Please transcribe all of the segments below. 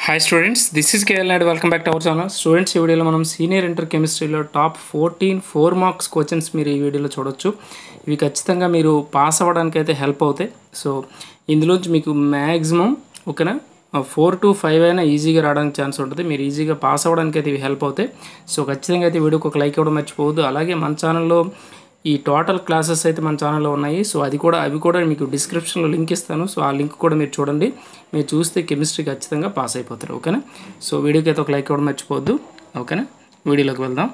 Hi students, this is KL and welcome back to our channel. Students, ఈ వీడియోలో మనం senior inter కెమిస్ట్రీలో top 4 marks questions మీరు ఈ వీడియోలో చూడొచ్చు. ఇవి ఖచ్చితంగా మీరు పాస్ అవ్వడానికి అయితే హెల్ప్ అవుతాయి. సో ఇందులోంచి మీకు మ్యాక్సిమం ఓకేనా 4 to 5 అయినా ఈజీగా రావడానికి ఛాన్స్ ఉంటుంది. మీరు ఈజీగా పాస్ అవ్వడానికి అయితే ఇవి హెల్ప్ అవుతాయి. సో ఖచ్చితంగా అయితే వీడియోకి ఒక లైక్ ఇవ్వడం మర్చిపోవద్దు. అలాగే మన ఛానల్లో ఈ టోటల్ క్లాసెస్ అయితే మన ఛానల్లో ఉన్నాయి. సో అవి కూడా మీకు డిస్క్రిప్షన్లో లింక్ ఇస్తాను. సో ఆ లింక్ కూడా మీరు చూడండి. మీరు చూస్తే కెమిస్ట్రీ ఖచ్చితంగా పాస్ అయిపోతారు. ఓకేనా. సో వీడియోకి అయితే ఒక లైక్ ఇవ్వడం మర్చిపోవద్దు. ఓకేనా. వీడియోలోకి వెళ్దాం.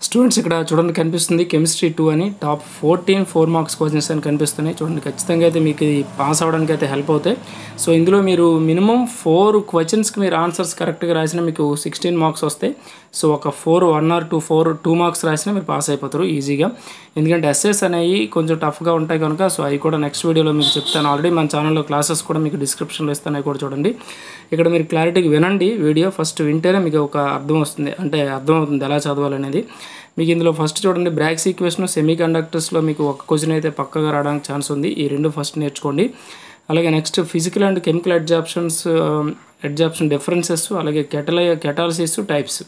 స్టూడెంట్స్ ఇక్కడ చూడండి కనిపిస్తుంది కెమిస్ట్రీ 2 అని టాప్ 4 మార్క్స్ క్వశ్చన్స్ అని కనిపిస్తున్నాయి. చూడండి ఖచ్చితంగా అయితే మీకు ఇది పాస్ అవ్వడానికి అయితే హెల్ప్ అవుతాయి. సో ఇందులో మీరు మినిమం 4 క్వశ్చన్స్కి మీరు ఆన్సర్స్ కరెక్ట్గా రాసినా మీకు 16 మార్క్స్ వస్తాయి. సో ఒక 1 or 2 మార్క్స్ రాసినా మీరు పాస్ అయిపోతారు ఈజీగా. ఎందుకంటే ఎస్ఎస్ అనేవి కొంచెం టఫ్గా ఉంటాయి కనుక సో అవి కూడా నెక్స్ట్ వీడియోలో మీకు చెప్తాను. ఆల్రెడీ మన ఛానల్లో క్లాసెస్ కూడా మీకు డిస్క్రిప్షన్లో ఇస్తాను, అవి కూడా చూడండి. ఇక్కడ మీరు క్లారిటీగా వినండి. వీడియో ఫస్ట్ వింటేనే మీకు ఒక అర్థం వస్తుంది, అంటే అర్థమవుతుంది ఎలా చదవాలనేది. మీకు ఇందులో ఫస్ట్ చూడండి బ్రాక్స్ ఈక్వేషన్ సెమీ కండక్టర్స్లో మీకు ఒక క్వశ్చన్ అయితే పక్కగా రావడానికి ఛాన్స్ ఉంది. ఈ రెండు ఫస్ట్ నేర్చుకోండి. అలాగే next physical and chemical adsorption differences, అలాగే కెటాలసిస్ టైప్స్,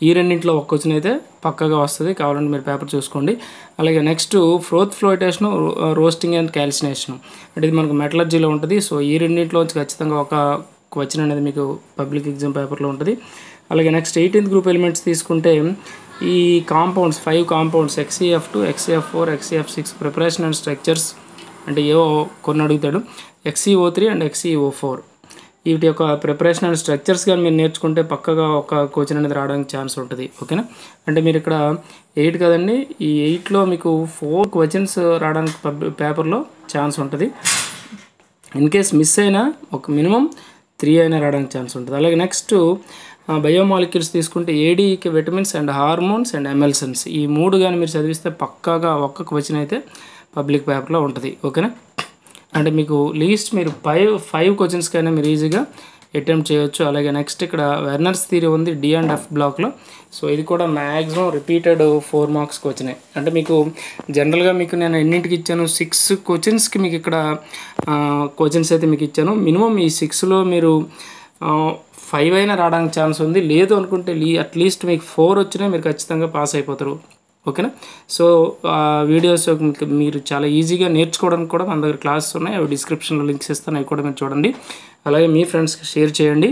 ఈ రెండింటిలో ఒక క్వశ్చన్ అయితే పక్కగా వస్తుంది. కావాలంటే మీరు పేపర్ చూసుకోండి. అలాగే నెక్స్ట్ ఫ్లోటేషను, రోస్టింగ్ అండ్ క్యాల్సినేషన్, అంటే ఇది మనకు మెటలర్జీలో ఉంటుంది. సో ఈ రెండింటిలోంచి ఖచ్చితంగా ఒక క్వశ్చన్ అనేది మీకు పబ్లిక్ ఎగ్జామ్ పేపర్లో ఉంటుంది. అలాగే నెక్స్ట్ 18th గ్రూప్ ఎలిమెంట్స్ తీసుకుంటే ఈ compounds 5 compounds XeF2, XeF4, XeF6 preparation and structures అంటే ఏవో కొన్ని అడుగుతాడు. XeO3 అండ్ XeO4 వీటి యొక్క ప్రిపరేషన్ అండ్ స్ట్రక్చర్స్ కానీ మీరు నేర్చుకుంటే పక్కగా ఒక క్వశ్చన్ అనేది రావడానికి ఛాన్స్ ఉంటుంది. ఓకేనా. అంటే మీరు ఇక్కడ 8 కదండి, ఈ 8లో మీకు 4 క్వశ్చన్స్ రావడానికి పేపర్లో ఛాన్స్ ఉంటుంది. ఇన్ కేస్ మిస్ అయినా ఒక మినిమం 3 అయినా రావడానికి ఛాన్స్ ఉంటుంది. అలాగే నెక్స్ట్ బయోమాలిక్యూల్స్ తీసుకుంటే ADEకి విటమిన్స్ అండ్ హార్మోన్స్ అండ్ ఎమల్సన్స్, ఈ 3 కానీ మీరు చదివిస్తే పక్కాగా ఒక్క క్వశ్చన్ అయితే పబ్లిక్ పేపర్లో ఉంటుంది. ఓకేనా. అంటే మీకు లీస్ట్ మీరు 5 క్వశ్చన్స్కైనా మీరు ఈజీగా అటెంప్ట్ చేయొచ్చు. అలాగే నెక్స్ట్ ఇక్కడ వెర్నర్స్ థియరీ ఉంది D and F బ్లాక్లో. సో ఇది కూడా మ్యాక్సిమం రిపీటెడ్ 4 మార్క్స్ క్వశ్చనే. అంటే మీకు జనరల్గా మీకు నేను ఎన్నింటికి ఇచ్చాను, 6 క్వశ్చన్స్కి మీకు ఇక్కడ క్వశ్చన్స్ అయితే మీకు ఇచ్చాను. మినిమం ఈ 6లో మీరు 5 అయినా రావడానికి ఛాన్స్ ఉంది. లేదు అనుకుంటే అట్లీస్ట్ మీకు 4 వచ్చినా మీరు ఖచ్చితంగా పాస్ అయిపోతారు. ఓకేనా. సో వీడియోస్ మీరు చాలా ఈజీగా నేర్చుకోవడానికి కూడా మన దగ్గర క్లాసెస్ ఉన్నాయి, అవి డిస్క్రిప్షన్లో లింక్స్ ఇస్తాను, అవి కూడా మీరు చూడండి. అలాగే మీ ఫ్రెండ్స్కి షేర్ చేయండి.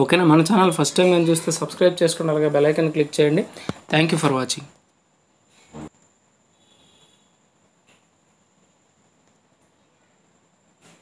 ఓకేనా. మన ఛానల్ ఫస్ట్ టైం నేను చూస్తే సబ్స్క్రైబ్ చేసుకోండి, అలాగే బెల్ ఐకాన్ క్లిక్ చేయండి. Thank you for watching.